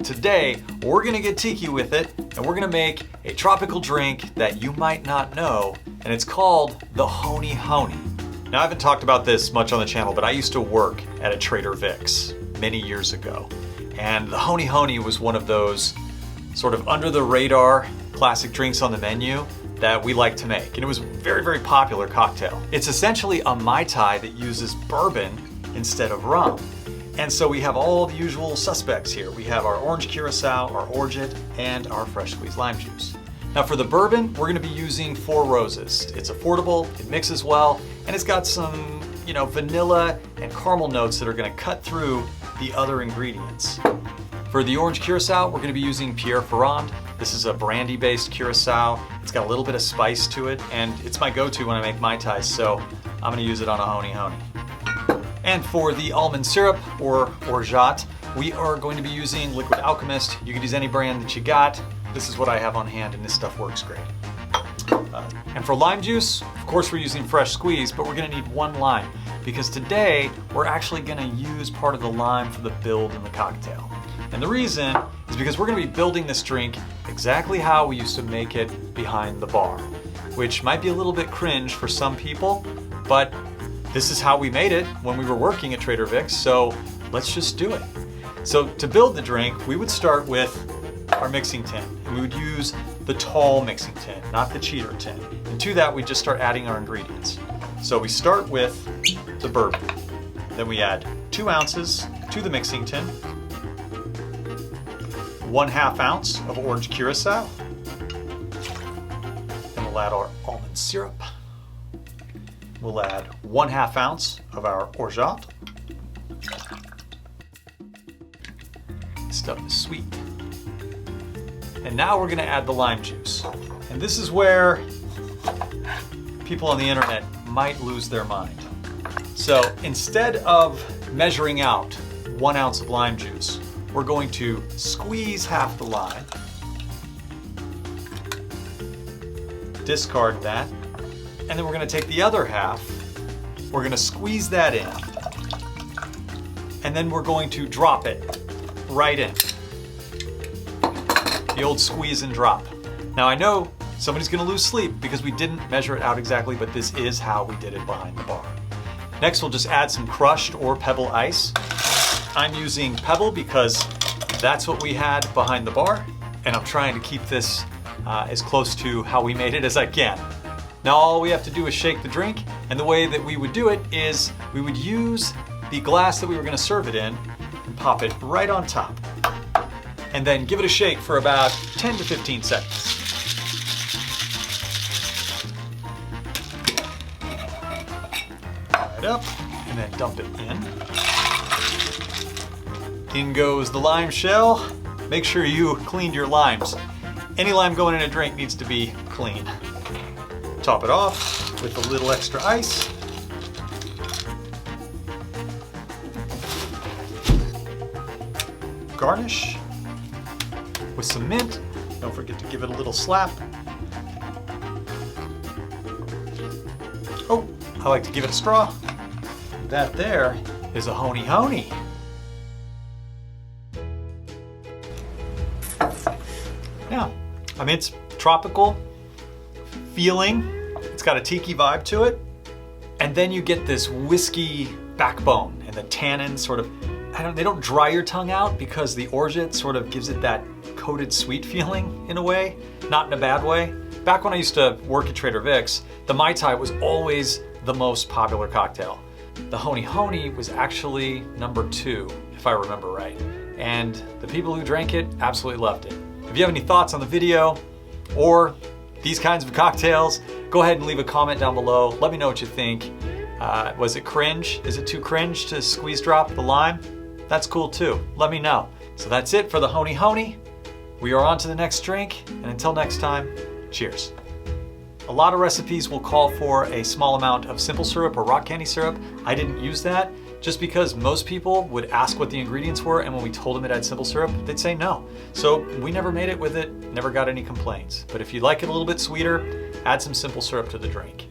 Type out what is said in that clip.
Today, we're gonna get tiki with it, and we're gonna make a tropical drink that you might not know, and it's called the Honi Honi. Now, I haven't talked about this much on the channel, but I used to work at a Trader Vic's many years ago. And the Honi Honi was one of those sort of under the radar classic drinks on the menu that we like to make. And it was a very, very popular cocktail. It's essentially a Mai Tai that uses bourbon instead of rum. And so we have all the usual suspects here. We have our orange Curacao, our Orgeat, and our fresh squeezed lime juice. Now for the bourbon, we're gonna be using Four Roses. It's affordable, it mixes well, and it's got some, vanilla and caramel notes that are gonna cut through the other ingredients. For the orange Curacao, we're gonna be using Pierre Ferrand. This is a brandy-based Curacao. It's got a little bit of spice to it, and it's my go-to when I make Mai Tais, so I'm gonna use it on a Honi Honi. And for the almond syrup, or Orgeat, we are going to be using Liquid Alchemist. You can use any brand that you got. This is what I have on hand, and this stuff works great. And for lime juice, of course we're using fresh squeeze, but we're gonna need one lime, because today we're actually gonna use part of the lime for the build in the cocktail. And the reason is because we're gonna be building this drink exactly how we used to make it behind the bar, which might be a little bit cringe for some people, but this is how we made it when we were working at Trader Vic's, so let's just do it. So to build the drink, we would start with our mixing tin, and we would use the tall mixing tin, not the cheater tin. And to that, we just start adding our ingredients. So we start with the bourbon. Then we add 2 ounces to the mixing tin, 1/2 ounce of orange Curacao, then we'll add our almond syrup. We'll add 1/2 ounce of our Orgeat. This stuff is sweet. And now we're gonna add the lime juice. And this is where people on the internet might lose their mind. So instead of measuring out 1 ounce of lime juice, we're going to squeeze half the lime, discard that, and then we're gonna take the other half, we're gonna squeeze that in, and then we're going to drop it right in. The old squeeze and drop. Now I know somebody's gonna lose sleep because we didn't measure it out exactly, but this is how we did it behind the bar. Next, we'll just add some crushed or pebble ice. I'm using pebble because that's what we had behind the bar, and I'm trying to keep this as close to how we made it as I can. Now all we have to do is shake the drink, and the way that we would do it is we would use the glass that we were gonna serve it in and pop it right on top. And then give it a shake for about 10 to 15 seconds. Fire it up, and then dump it in. In goes the lime shell. Make sure you cleaned your limes. Any lime going in a drink needs to be clean. Top it off with a little extra ice. Garnish with some mint. Don't forget to give it a little slap. Oh, I like to give it a straw. That there is a Honi Honi. Now, it's tropical feeling. It's got a tiki vibe to it. And then you get this whiskey backbone, and the tannins sort of, they don't dry your tongue out because the Orgeat sort of gives it that coated sweet feeling in a way, not in a bad way. Back when I used to work at Trader Vic's, the Mai Tai was always the most popular cocktail. The Honi Honi was actually number 2, if I remember right. And the people who drank it absolutely loved it. If you have any thoughts on the video or these kinds of cocktails, go ahead and leave a comment down below. Let me know what you think. Was it cringe? Is it too cringe to squeeze drop the lime? That's cool too. Let me know. So that's it for the Honi Honi. We are on to the next drink, and until next time, cheers. A lot of recipes will call for a small amount of simple syrup or rock candy syrup. I didn't use that just because most people would ask what the ingredients were, and when we told them it had simple syrup, they'd say no. So we never made it with it, never got any complaints. But if you like it a little bit sweeter, add some simple syrup to the drink.